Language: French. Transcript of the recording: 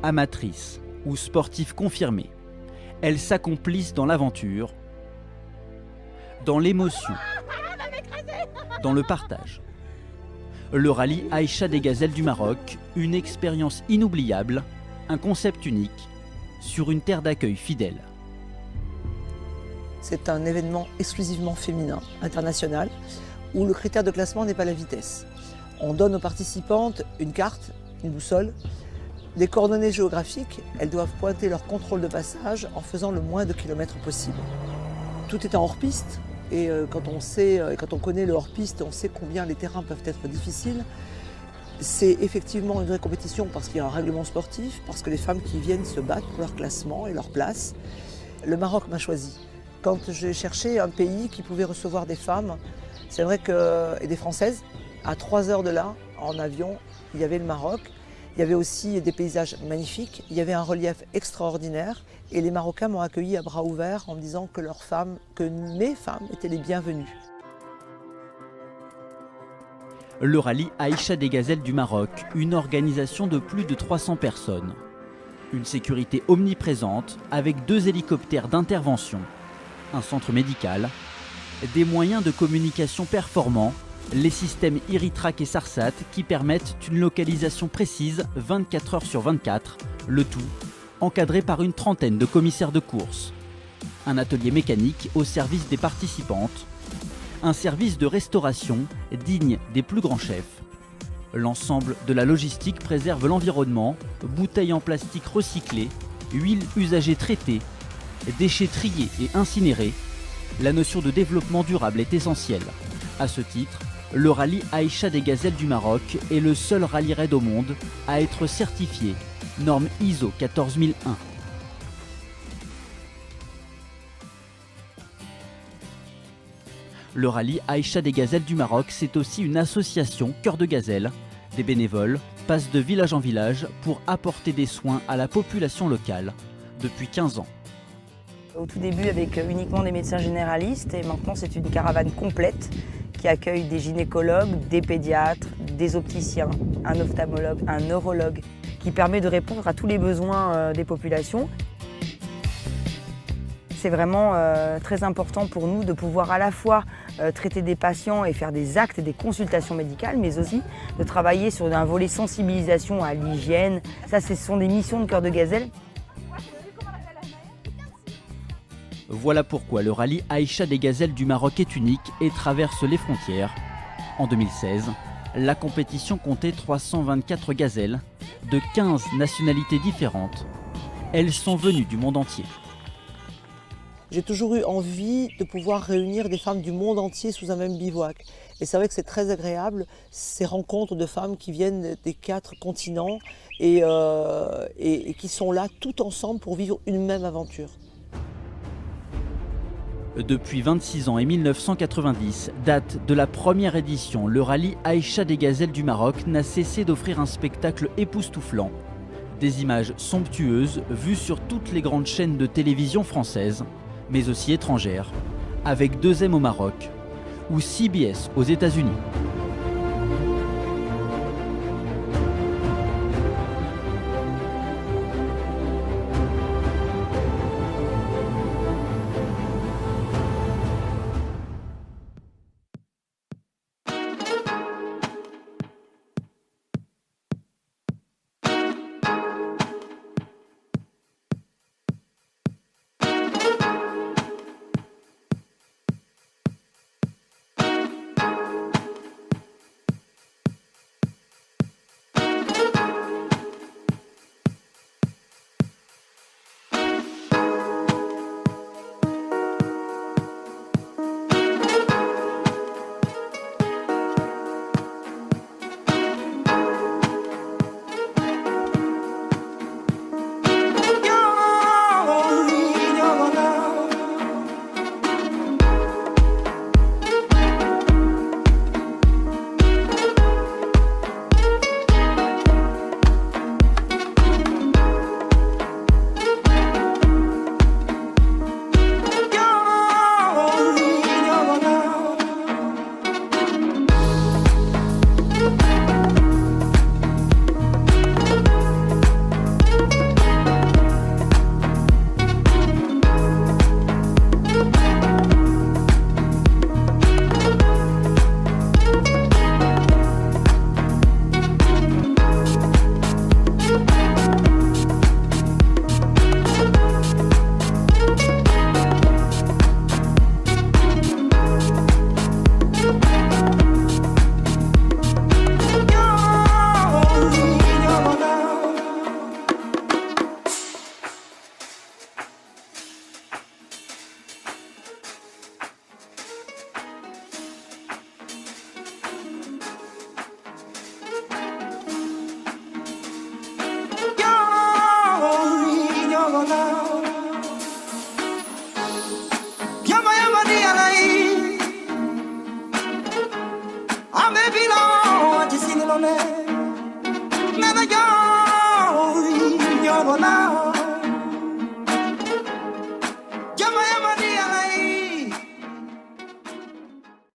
amatrices ou sportives confirmées, elles s'accomplissent dans l'aventure, dans l'émotion, dans le partage. Le rallye Aïcha des Gazelles du Maroc, une expérience inoubliable, un concept unique, sur une terre d'accueil fidèle. C'est un événement exclusivement féminin, international, où le critère de classement n'est pas la vitesse. On donne aux participantes une carte, une boussole, des coordonnées géographiques. Elles doivent pointer leur contrôle de passage en faisant le moins de kilomètres possible. Tout est en hors-piste et quand on connaît le hors-piste, on sait combien les terrains peuvent être difficiles. C'est effectivement une vraie compétition parce qu'il y a un règlement sportif, parce que les femmes qui viennent se battent pour leur classement et leur place. Le Maroc m'a choisi. Quand j'ai cherché un pays qui pouvait recevoir des femmes, c'est vrai et des Françaises, à 3 heures de là, en avion, il y avait le Maroc. Il y avait aussi des paysages magnifiques, il y avait un relief extraordinaire et les Marocains m'ont accueilli à bras ouverts en me disant que mes femmes étaient les bienvenues. Le rallye Aïcha des Gazelles du Maroc, une organisation de plus de 300 personnes. Une sécurité omniprésente avec 2 hélicoptères d'intervention, un centre médical, des moyens de communication performants, les systèmes Iritrac et Sarsat qui permettent une localisation précise 24 heures sur 24, le tout encadré par une trentaine de commissaires de course. Un atelier mécanique au service des participantes, un service de restauration digne des plus grands chefs. L'ensemble de la logistique préserve l'environnement, bouteilles en plastique recyclées, huiles usagées traitées, déchets triés et incinérés. La notion de développement durable est essentielle. À ce titre, le rallye Aïcha des Gazelles du Maroc est le seul rallye raid au monde à être certifié norme ISO 14001. Le rallye Aïcha des Gazelles du Maroc, c'est aussi une association Cœur de Gazelle. Des bénévoles passent de village en village pour apporter des soins à la population locale depuis 15 ans. Au tout début avec uniquement des médecins généralistes et maintenant c'est une caravane complète qui accueille des gynécologues, des pédiatres, des opticiens, un ophtalmologue, un neurologue, qui permet de répondre à tous les besoins des populations. C'est vraiment très important pour nous de pouvoir à la fois traiter des patients et faire des actes et des consultations médicales, mais aussi de travailler sur un volet sensibilisation à l'hygiène. Ça, ce sont des missions de Cœur de Gazelle. Voilà pourquoi le rallye Aïcha des Gazelles du Maroc est unique et traverse les frontières. En 2016, la compétition comptait 324 gazelles de 15 nationalités différentes. Elles sont venues du monde entier. J'ai toujours eu envie de pouvoir réunir des femmes du monde entier sous un même bivouac. Et c'est vrai que c'est très agréable, ces rencontres de femmes qui viennent des 4 continents et qui sont là tout ensemble pour vivre une même aventure. Depuis 26 ans et 1990, date de la première édition, le rallye Aïcha des Gazelles du Maroc n'a cessé d'offrir un spectacle époustouflant. Des images somptueuses vues sur toutes les grandes chaînes de télévision françaises, mais aussi étrangères, avec 2M au Maroc ou CBS aux États-Unis. your love.